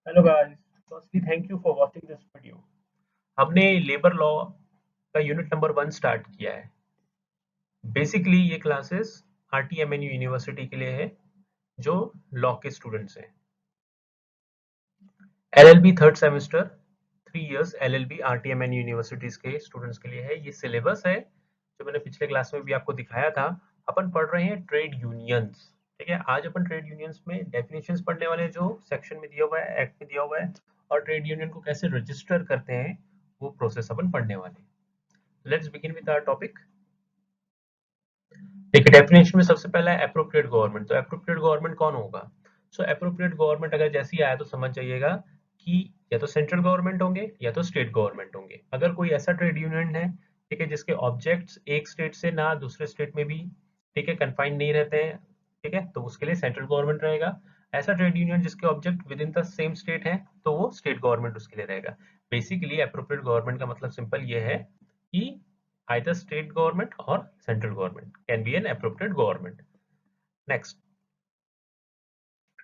Hello guys, firstly thank you for watching this video. हमने labour law का unit number 1 start किया है। Basically ये क्लासेस आरटीएमएनयू यूनिवर्सिटी के लिए है जो लॉ के स्टूडेंट्स हैं। LLB third semester 3 years LLB RTMNU universities के स्टूडेंट्स के लिए है। ये सिलेबस है जो मैंने पिछले क्लास में भी आपको दिखाया था। अपन पढ़ रहे हैं ट्रेड यूनियंस। ठीक है, आज अपन ट्रेड यूनियंस में डेफिनेशंस पढ़ने वाले हैं जो सेक्शन में दिया हुआ है, एक्ट में दिया हुआ है, और ट्रेड यूनियन को कैसे रजिस्टर करते हैं वो प्रोसेस अपन पढ़ने वाले हैं। Let's begin with our topic. देखिए, डेफिनेशन में सबसे पहला है एप्रोप्रिएट गवर्नमेंट। तो एप्रोप्रिएट गवर्नमेंट कौन होगा? सो एप्रोप्रिएट गवर्नमेंट अगर जैसे ही आया तो समझ जाइएगा कि या तो सेंट्रल गवर्नमेंट होंगे या तो स्टेट गवर्नमेंट होंगे। अगर कोई ऐसा ट्रेड यूनियन है, ठीक है, जिसके ऑब्जेक्ट्स एक स्टेट से ना दूसरे स्टेट में भी, ठीक है, कन्फाइंड नहीं रहते हैं, ठीक है, तो उसके लिए सेंट्रल गवर्नमेंट रहेगा। ऐसा ट्रेड यूनियन जिसके object with in the same state है तो वो स्टेट गवर्नमेंट उसके लिए रहेगा। बेसिकली एप्रोप्रिएट गवर्नमेंट का मतलब सिंपल ये है कि either state government or central government can be an appropriate government. Next,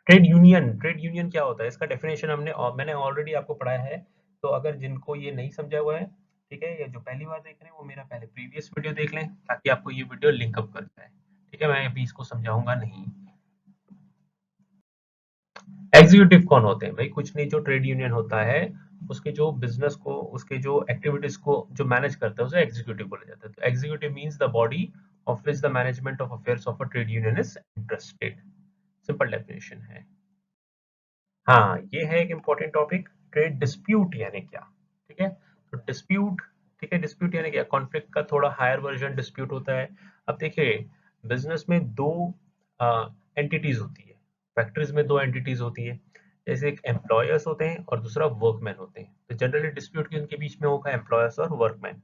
trade union क्या होता है? इसका डेफिनेशन मैंने ऑलरेडी आपको पढ़ाया है। तो अगर जिनको ये नहीं समझा हुआ है, ठीक है, या जो पहली बार देख रहे हैं वो मेरा पहले प्रीवियस वीडियो देख लें ताकि आपको ये वीडियो लिंकअप कर जाए। ठीक है, मैं अभी इसको समझाऊंगा नहीं। एग्जीक्यूटिव कौन होते हैं भाई? कुछ नहीं, जो ट्रेड यूनियन होता है उसके जो बिजनेस को, उसके जो एक्टिविटीज को जो मैनेज करता है उसे एग्जीक्यूटिव बोला जाता है। तो executive means the body of which the management of affairs of a trade union is interested. Simple definition है। हाँ, ये है एक इंपॉर्टेंट टॉपिक, ट्रेड डिस्प्यूट यानी क्या। ठीक है, तो डिस्प्यूट, ठीक है, डिस्प्यूट यानी क्या? कॉन्फ्लिक्ट का थोड़ा हायर वर्जन डिस्प्यूट होता है। अब देखिए, बिजनेस में दो एंटिटीज होती है, फैक्ट्रीज में दो एंटिटीज होती है। जैसे एक एम्प्लॉयर्स होते हैं और दूसरा वर्कमैन होते हैं। तो जनरली डिस्प्यूट उनके बीच में होगा एम्प्लॉयर्स और वर्कमैन।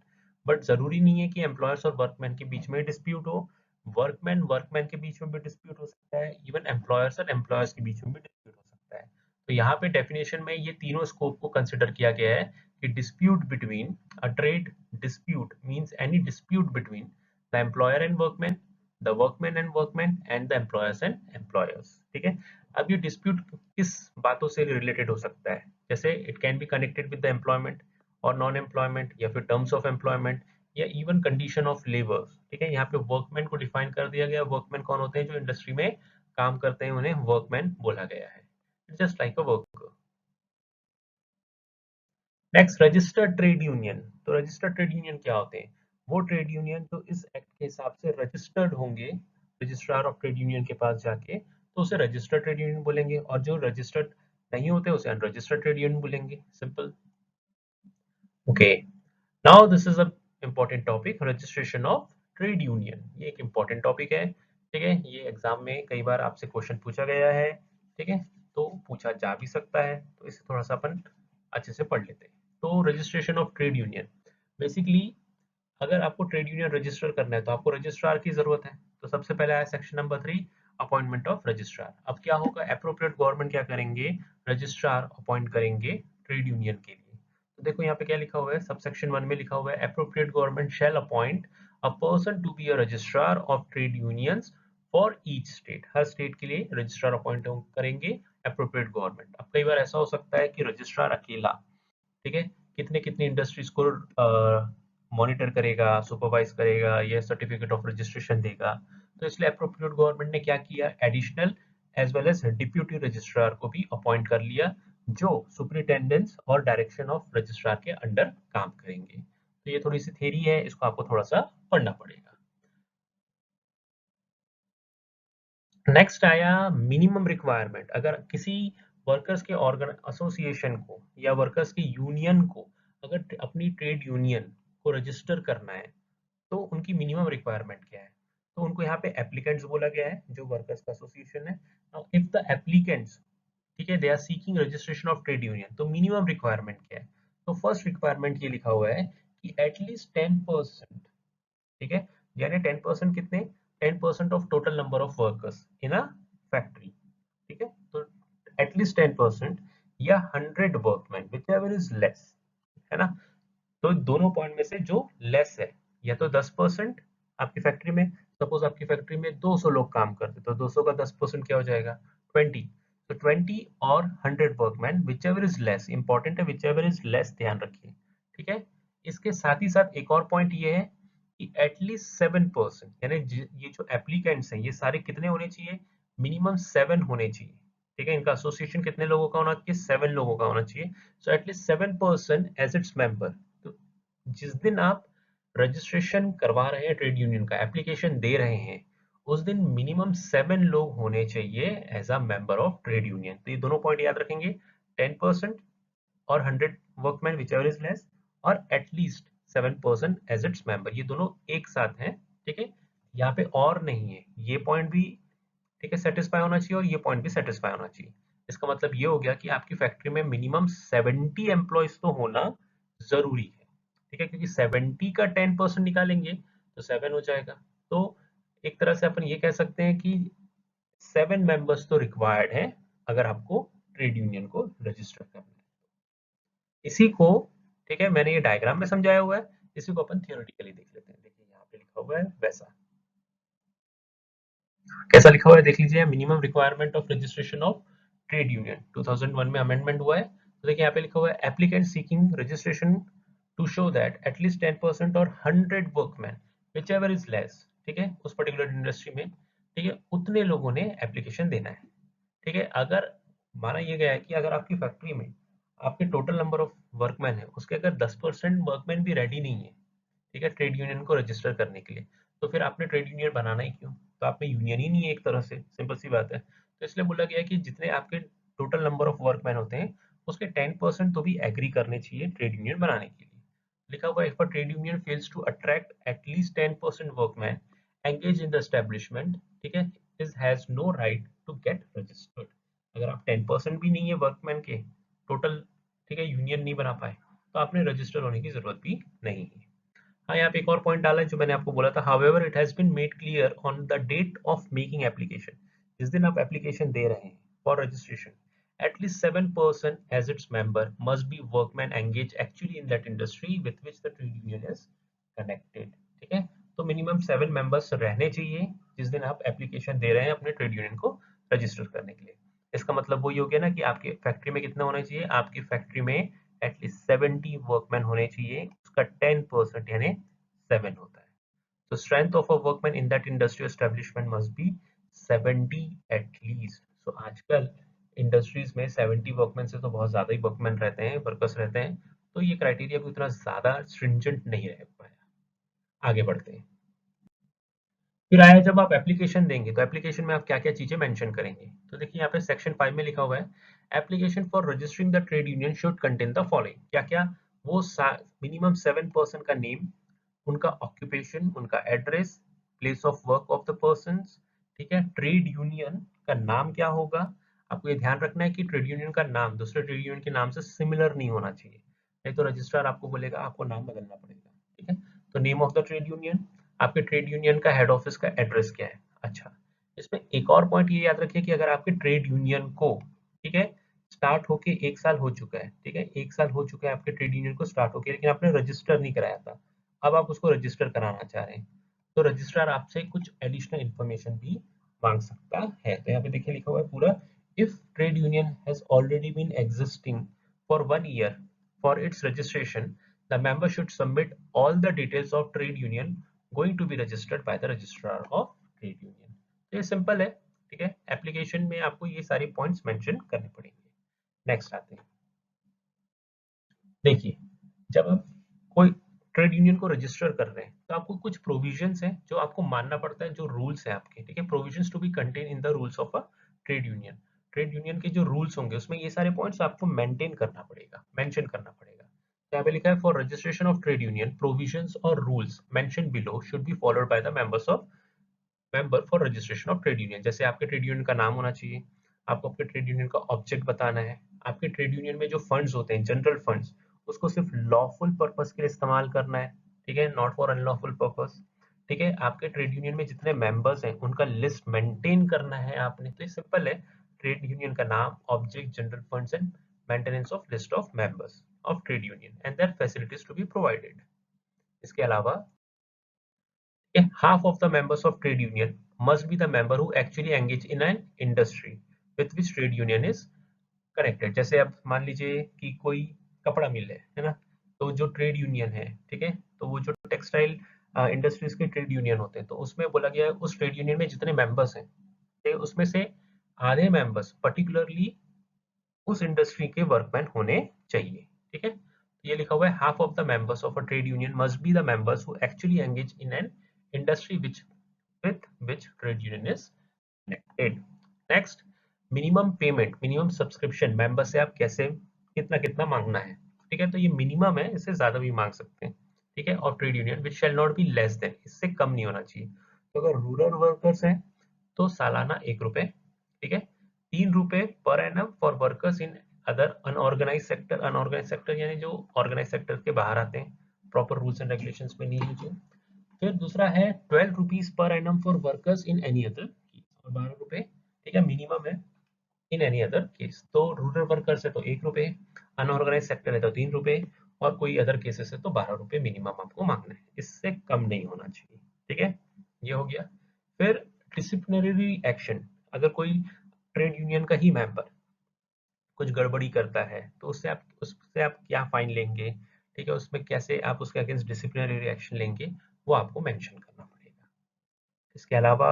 बट जरूरी नहीं है कि एम्प्लॉयर्स और वर्कमैन के बीच में डिस्प्यूट हो। वर्कमैन वर्कमैन के बीच में भी डिस्प्यूट हो सकता है, इवन एम्प्लॉयर्स और एम्प्लॉयर्स के बीच में भी डिस्प्यूट हो सकता है। तो यहाँ पे डेफिनेशन में ये तीनों स्कोप को कंसिडर किया गया है कि dispute between, a trade dispute means any dispute between the employer and workman, the workman and workman and the employers and employers. ठीक है, अब ये डिस्प्यूट किस बातों से रिलेटेड हो सकता है? जैसे it can be connected with the employment और नॉन एम्प्लॉयमेंट, या फिर टर्म्स ऑफ एम्प्लॉयमेंट, या इवन कंडीशन ऑफ लेबर। ठीक है, यहाँ पे वर्कमैन को डिफाइन कर दिया गया। वर्कमैन कौन होते हैं? जो इंडस्ट्री में काम करते हैं उन्हें वर्कमैन बोला गया है, just like a worker. Next, registered trade union. तो रजिस्टर्ड ट्रेड यूनियन क्या होते हैं? वो ट्रेड यूनियन जो इस एक्ट के हिसाब से रजिस्टर्ड होंगे रजिस्ट्रार ऑफ ट्रेड यूनियन के पास जाके, तो उसे रजिस्टर्ड ट्रेड यूनियन बोलेंगे, और जो रजिस्टर्ड नहीं होते उसे अनरजिस्टर्ड ट्रेड यूनियन बोलेंगे। Simple. Okay, now this is a important topic, registration of trade union. ये एक इम्पोर्टेंट टॉपिक है। ठीक है, ये एग्जाम में कई बार आपसे क्वेश्चन पूछा गया है। ठीक है, तो पूछा जा भी सकता है, तो इसे थोड़ा सा अपन अच्छे से पढ़ लेते हैं। तो registration of trade union, basically अगर आपको ट्रेड यूनियन रजिस्टर करना है तो आपको रजिस्ट्रार की जरूरत है। तो सबसे पहले आया section number 3, appointment of registrar. अब क्या होगा? एप्रोप्रिएट गवर्नमेंट क्या करेंगे? रजिस्ट्रार अपॉइंट करेंगे ट्रेड यूनियन के लिए। तो देखो यहाँ पे क्या लिखा हुआ है, सब सेक्शन 1 में लिखा हुआ है, appropriate government shall appoint a person to be a registrar of trade unions for each state. हर स्टेट के लिए रजिस्ट्रार अपॉइंट करेंगे एप्रोप्रिएट गवर्नमेंट। अब कई बार ऐसा हो सकता है कि रजिस्ट्रार अकेला, ठीक है, कितने कितने इंडस्ट्रीज को मॉनिटर करेगा, सुपरवाइज करेगा, या सर्टिफिकेट ऑफ रजिस्ट्रेशन देगा। तो इसलिए अप्रोप्रिएट गवर्नमेंट ने क्या किया, additional as well as deputy registrar को भी अपॉइंट कर लिया, जो सुपरिटेंडेंस और डायरेक्शन ऑफ रजिस्ट्रार के अंडर काम करेंगे। तो ये थोड़ी सी थ्योरी है, इसको आपको थोड़ा सा पढ़ना पड़ेगा। नेक्स्ट आया मिनिमम रिक्वायरमेंट। अगर किसी वर्कर्स के ऑर्गन एसोसिएशन को या वर्कर्स की यूनियन को अगर अपनी ट्रेड यूनियन को रजिस्टर करना है तो उनकी मिनिमम रिक्वायरमेंट क्या है? तो उनको यहाँ पे एप्लीकेंट्स बोला गया है, जो वर्कर्स का एसोसिएशन है। इफ द एप्लीकेंट्स, ठीक है, they are seeking registration of trade union, तो मिनिमम रिक्वायरमेंट क्या है? तो फर्स्ट रिक्वायरमेंट ये लिखा हुआ है कि एटलीस्ट 10%, ठीक है, यानी 10% कितने? 10% of total number of workers in a factory. ठीक है, तो एटलीस्ट 10% या 100 workman, whichever is less, है ना? तो दोनों पॉइंट में से जो लेस है, या तो 10% आपकी फैक्ट्री में, सपोज आपकी फैक्ट्री में 200 लोग काम करते, तो 200 का 10% क्या हो जाएगा? 20। तो 20 और 100 workman, whichever is less, important है विचएवर इज लेस, ध्यान रखिए, ठीक है। इसके साथ ही साथ एक और पॉइंट ये है कि एटलीस्ट 7%, यानी ये जो एप्लीकेंट्स हैं ये सारे कितने होने चाहिए, मिनिमम 7 होने चाहिए, ठीक है। इनका एसोसिएशन कितने लोगों का होना चाहिए, 7 लोगों का होना चाहिए। So at least 7% as its member. तो जिस दिन आप रजिस्ट्रेशन करवा रहे हैं, ट्रेड यूनियन का एप्लीकेशन दे रहे हैं, उस दिन मिनिमम 7 लोग होने चाहिए as a member of trade union. तो ये दोनों पॉइंट याद रखेंगे, 10% और 100 वर्कमैन विचएवर इज लेस, और एटलीस्ट 7% एज इट्स मेंबर, ये दोनों एक साथ हैं, ठीक है। यहाँ पे और नहीं है, ये पॉइंट भी, ठीक है, सेटिस्फाई होना चाहिए और ये पॉइंट भी सेटिस्फाई होना चाहिए। इसका मतलब ये हो गया कि आपकी फैक्ट्री में मिनिमम 70 एम्प्लॉयज तो होना जरूरी है, ठीक है, क्योंकि 70 का 10% निकालेंगे तो 7 हो जाएगा। तो एक तरह से अपन ये कह सकते हैं कि 7 मेंबर्स तो रिक्वायर्ड है अगर आपको ट्रेड यूनियन को रजिस्टर करना है। इसी को, ठीक है, मैंने ये डायग्राम में समझाया हुआ है, इसी को अपन थियोरेटिकली देख लेते हैं। देखिए यहाँ पे लिखा हुआ है वैसा, कैसा लिखा हुआ है देख लीजिए, minimum requirement of registration of trade union 2001 में अमेंडमेंट हुआ है। तो देखिए यहाँ पे लिखा हुआ है applicant seeking registration to show that at least 10% और 100 workman whichever is less, ठीक है, उस पर्टिकुलर इंडस्ट्री में, ठीक है, उतने लोगों ने एप्लीकेशन देना है, ठीक है। अगर माना यह गया है कि अगर आपकी फैक्ट्री में आपके टोटल नंबर ऑफ वर्कमैन है उसके अगर 10% वर्कमैन भी रेडी नहीं है, ठीक है, ट्रेड यूनियन को रजिस्टर करने के लिए, तो फिर आपने ट्रेड यूनियन बनाना ही क्यों, तो आप में यूनियन ही नहीं है एक तरह से, सिंपल सी बात है। तो इसलिए बोला गया है कि जितने आपके टोटल नंबर ऑफ वर्कमैन होते हैं उसके 10% तो भी एग्री करने चाहिए ट्रेड यूनियन बनाने के लिए। लिखा हुआ है if a trade union fails to attract at least 10% workman engage in the establishment, ठीक है, is has no right to get registered. अगर आप 10% भी नहीं है वर्कमैन के टोटल, ठीक है, यूनियन नहीं बना पाए, तो आपने रजिस्टर होने की जरूरत भी नहीं है। हाँ, यहाँ पे एक और पॉइंट डाला है जो मैंने आपको बोला था, however it has been made clear on the date of making application, जिस दिन आप एप्लीकेशन दे रहे हैं for registration, at least 7% as its member must be workman engage actually in that industry with which the trade union is connected, ठीक है। तो minimum 7 members रहने चाहिए जिस दिन आप एप्लीकेशन दे रहे हैं अपने ट्रेड यूनियन को रजिस्टर करने के लिए। इसका मतलब वही हो गया ना कि आपकी फैक्ट्री में कितना होना चाहिए, आपकी फैक्ट्री में एटलीस्ट 70 वर्कमैन होने चाहिए, उसका 10% यानी 7 होता है। तो strength of a workman in that industrial establishment must be 70 at least. So आजकल इंडस्ट्रीज में 70 वर्कमैन से तो बहुत ज्यादा ही वर्कमैन रहते हैं, वर्कर्स रहते हैं, तो ये क्राइटेरिया भी उतना ज्यादा स्ट्रिंजेंट नहीं रह पाया। आगे बढ़ते हैं। फिर आया जब आप एप्लीकेशन देंगे तो एप्लीकेशन में आप क्या क्या चीजें मेंशन करेंगे। तो देखिए यहाँ पे सेक्शन 5 में लिखा हुआ है application for registering the trade union should contain the following, क्या क्या, वो मिनिमम 7% का नेम, उनका ऑक्यूपेशन, उनका address, place of work of the persons, ठीक है, ट्रेड यूनियन का नाम क्या होगा। आपको ये ध्यान रखना है कि ट्रेड यूनियन का नाम दूसरे ट्रेड यूनियन के नाम से सिमिलर नहीं होना चाहिए, नहीं तो रजिस्ट्रार आपको बोलेगा आपको नाम बदलना पड़ेगा, ठीक है। तो name of the trade union, आपके ट्रेड यूनियन का हेड ऑफिस का एड्रेस क्या है। अच्छा, इसमें एक और पॉइंट ये याद रखिए कि अगर आपके ट्रेड यूनियन को, ठीक है, स्टार्ट होके 1 साल हो चुका है, ठीक है, 1 साल हो चुका है आपके ट्रेड यूनियन को स्टार्ट होके, लेकिन आपने रजिस्टर नहीं कराया था, अब आप उसको रजिस्टर कराना चाह रहे हैं, तो रजिस्ट्रार आपसे कुछ एडिशनल इन्फॉर्मेशन भी मांग सकता है। तो यहाँ पे देखिए लिखा हुआ है पूरा, if trade union has already been existing for 1 year for its registration, the member should submit all the details of trade union going to be registered by the registrar of trade union. तो ये simple है, ठीक है, application में आपको ये सारे points mention करने पड़ेंगे। नेक्स्ट आते हैं। देखिए, जब आप कोई ट्रेड यूनियन को रजिस्टर कर रहे हैं तो आपको कुछ प्रोविजंस हैं जो आपको मानना पड़ता है, जो रूल्स हैं आपके, ठीक है, provisions to be contain in the rules of a trade union. Trade union के जो रूल्स होंगे उसमें ये सारे पॉइंट्स आपको मेंटेन करना पड़ेगा, मेंशन करना पड़ेगा। यहाँ पे लिखा है for registration of trade union provisions or rules mentioned below should be followed by the members of member for registration of trade union. जैसे आपके ट्रेड यूनियन का नाम होना चाहिए, आपको आपके ट्रेड यूनियन का ऑब्जेक्ट बताना है, आपके ट्रेड यूनियन में जो फंड्स होते हैं जनरल फंड्स, उसको सिर्फ लॉफुल पर्पस के लिए इस्तेमाल करना है, ठीक है, नॉट फॉर अनलॉफुल पर्पस, ठीक है। आपके ट्रेड यूनियन में जितने मेंबर्स हैं उनका लिस्ट मेंटेन करना है आपने। तो ये सिंपल है, ट्रेड यूनियन का नाम, object, general funds and maintenance of list of members of trade union and their facilities to be provided. इसके अलावा half of the members of trade union must be the member who actually engage in an industry with which trade union is connected. जैसे अब मान लीजिए कि कोई कपड़ा मिल है ना, तो जो ट्रेड यूनियन है, ठीक है, तो वो जो टेक्सटाइल इंडस्ट्रीज के ट्रेड यूनियन होते हैं, तो उसमें बोला गया है उस ट्रेड यूनियन में जितने मेंबर्स हैं, ठीक है, उसमें से आधे मेंबर्स पर्टिकुलरली उस इंडस्ट्री के वर्कमैन होने चाहिए। ठीक है, ये लिखा हुआ है half of the members of a trade union must be the members who actually engage in an industry which with which trade union is connected. Next, minimum payment, minimum subscription member से आप कैसे कितना कितना मांगना है। ठीक है, तो ये मिनिमम है, इससे ज्यादा भी मांग सकते हैं। ठीक है, और trade union which shall not be less than, इससे कम नहीं होना चाहिए। तो अगर रूरल वर्कर्स हैं तो सालाना 1 रुपए। ठीक है, 3 रुपए per annum for workers in other unorganised sector. Unorganised sector यानी जो ऑर्गेनाइज सेक्टर के बाहर आते हैं, प्रॉपर रूल्स एंड रेगुलेशंस में नहीं है जो। फिर दूसरा है 12 rupees per annum for workers in any other case, और 12 रुपए, ठीक है, मिनिमम है इन एनी अदर केस। तो रूरल वर्कर्स है तो 1 रुपए, अनऑर्गेनाइज सेक्टर है तो 3 रुपए, और कोई अदर केसेस है तो 12 रुपए मिनिमम आपको मांगना है, इससे कम नहीं होना चाहिए। ठीक है, ये हो गया। फिर डिसिप्लिनरी एक्शन, अगर कोई ट्रेड यूनियन का ही मेंबर कुछ गड़बड़ी करता है तो उससे आप क्या फाइन लेंगे, ठीक है, उसमें कैसे आप उसके अगेंस्ट डिसिप्लिनरी एक्शन लेंगे, वो आपको मेंशन करना पड़ेगा। इसके अलावा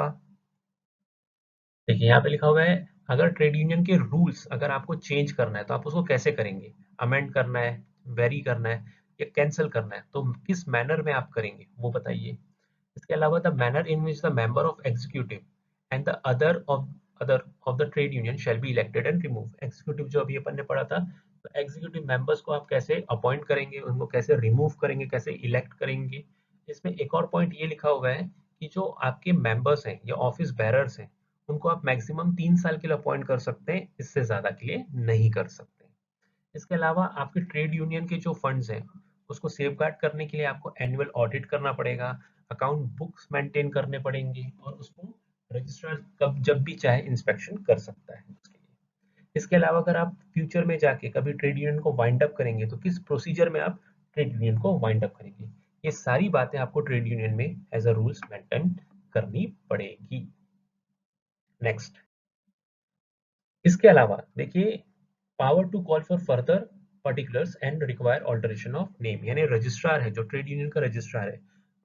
देखिए यहाँ पे लिखा हुआ है अगर ट्रेड यूनियन के रूल्स अगर आपको चेंज करना है तो आप उसको कैसे करेंगे, अमेंड करना है, वेरी करना है, या कैंसिल करना है, तो किस मैनर में आप करेंगे वो बताइए। इसके अलावा the manner in which the member of executive and the other of the trade union shall be elected and remove. Executive जो अभी अपन ने पढ़ा था, तो एग्जीक्यूटिव मेंबर्स को आप कैसे अपॉइंट करेंगे, उनको कैसे रिमूव करेंगे, कैसे इलेक्ट करेंगे। इसमें एक और पॉइंट ये लिखा हुआ है कि जो आपके मेंबर्स हैं या ऑफिस बेरर्स हैं, उनको आप मैक्सिमम 3 साल के लिए अपॉइंट कर सकते हैं, इससे ज्यादा के लिए नहीं कर सकते। इसके अलावा आपके ट्रेड यूनियन के जो फंड्स हैं उसको सेफगार्ड करने के लिए आपको एनुअल ऑडिट करना पड़ेगा, अकाउंट बुक्स मेंटेन करने पड़ेंगे, और उसको रजिस्ट्रार कब जब भी चाहे इंस्पेक्शन कर सकता है उसके लिए। इसके अलावा अगर आप फ्यूचर में जाके कभी ट्रेड यूनियन को वाइंड अप करेंगे तो किस प्रोसीजर में आप ट्रेड यूनियन को वाइंड अप करेंगे, ये सारी बातें आपको ट्रेड यूनियन में एज अ रूल्स मेंटेन करनी पड़ेगी। नेक्स्ट, इसके अलावा देखिए power to call for further particulars and require alteration of name, यानी रजिस्ट्रार है जो ट्रेड यूनियन का रजिस्ट्रार है,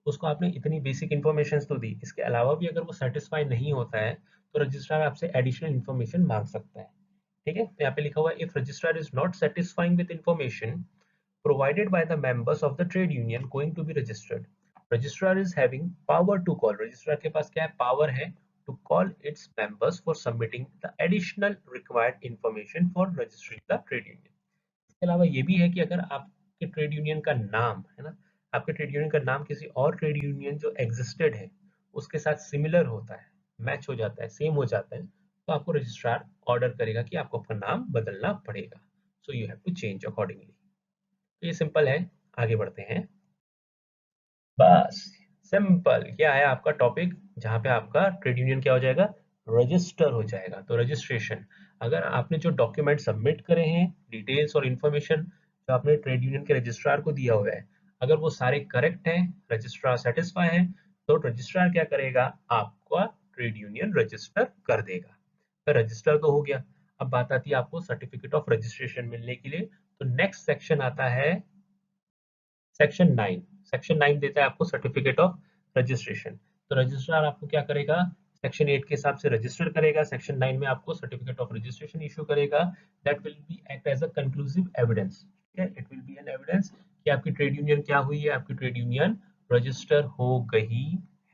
उसको आपने इतनी बेसिक इन्फॉर्मेशन तो दी, इसके अलावा भी अगर वो सेटिस्फाई नहीं होता है तो रजिस्ट्रार आपसे एडिशनल इन्फॉर्मेशन मांग सकता है। ठीक है, तो यहाँ पे लिखा हुआ है if registrar is not satisfying with information provided by the members of the trade union going to be registered. Registrar is having power to call. Registrar के पास क्या है, power है to call its members for submitting the additional required information for registering the trade union. इसके अलावा ये भी है कि अगर आपके ट्रेड यूनियन का नाम है ना, आपके ट्रेड यूनियन का नाम किसी और ट्रेड यूनियन जो एग्जिस्टेड है उसके साथ सिमिलर होता है, मैच हो जाता है, सेम हो जाता है, तो आपको रजिस्ट्रार ऑर्डर करेगा कि आपको अपना नाम बदलना पड़ेगा। So you have to change accordingly. तो ये सिंपल है, आगे बढ़ते हैं। बस सिंपल, क्या है आपका टॉपिक जहाँ पे आपका ट्रेड यूनियन क्या हो जाएगा, रजिस्टर हो जाएगा। तो रजिस्ट्रेशन, अगर आपने जो डॉक्यूमेंट सबमिट करे हैं, डिटेल्स और इन्फॉर्मेशन जो आपने ट्रेड यूनियन के रजिस्ट्रार को दिया हुआ है, अगर वो सारे करेक्ट हैं, रजिस्ट्रार सेटिस्फाई है, तो रजिस्ट्रार क्या करेगा, आपका ट्रेड यूनियन रजिस्टर कर देगा। तो रजिस्टर तो हो गया, अब बात आती है आपको सर्टिफिकेट ऑफ रजिस्ट्रेशन मिलने के लिए। तो नेक्स्ट सेक्शन आता है सेक्शन 9। सेक्शन 9 देता है आपको सर्टिफिकेट ऑफ रजिस्ट्रेशन। तो रजिस्ट्रार आपको क्या करेगा, सेक्शन 8 के हिसाब से रजिस्टर करेगा, सेक्शन 9 में आपको सर्टिफिकेट ऑफ रजिस्ट्रेशन इशू करेगा। That will be act as a conclusive evidence. ठीक है, it will be an evidence कि आपकी ट्रेड यूनियन क्या हुई है, आपकी ट्रेड यूनियन रजिस्टर हो गई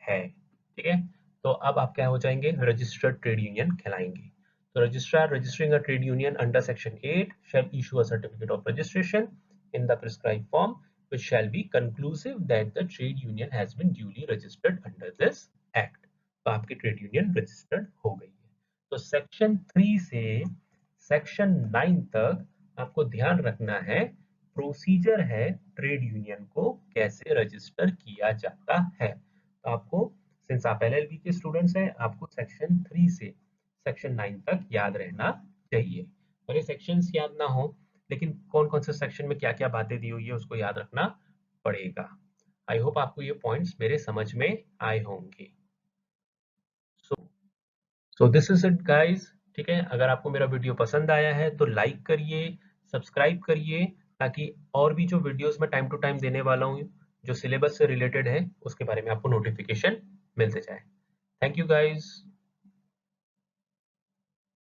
है। ठीक है, तो अब आप क्या हो जाएंगे, रजिस्टर्ड ट्रेड यूनियन कहलाएंगे। तो registrar registering a trade union under section 8 shall issue a certificate of registration in the prescribed form which shall be conclusive that the trade union has been duly registered under this act। तो आपकी trade union registered हो गई है। तो section 3 से section 9 तक आपको ध्यान रखना है, प्रोसीजर है ट्रेड यूनियन को कैसे रजिस्टर किया जाता है। तो आपको, सिंस आप एलएलबी के स्टूडेंट्स हैं, आपको सेक्शन 3 से सेक्शन 9 तक याद रहना चाहिए। और ये सेक्शंस याद ना हो, लेकिन कौन कौन से सेक्शन में क्या क्या बातें दी हुई है उसको याद रखना पड़ेगा। आई होप आपको ये पॉइंट्स मेरे समझ में आए होंगे। So this is it guys. ठीक है, अगर आपको मेरा वीडियो पसंद आया है तो लाइक करिए, सब्सक्राइब करिए, ताकि और भी जो वीडियोस मैं टाइम टू टाइम देने वाला हूँ जो सिलेबस से रिलेटेड है उसके बारे में आपको नोटिफिकेशन मिलते जाए। Thank you guys.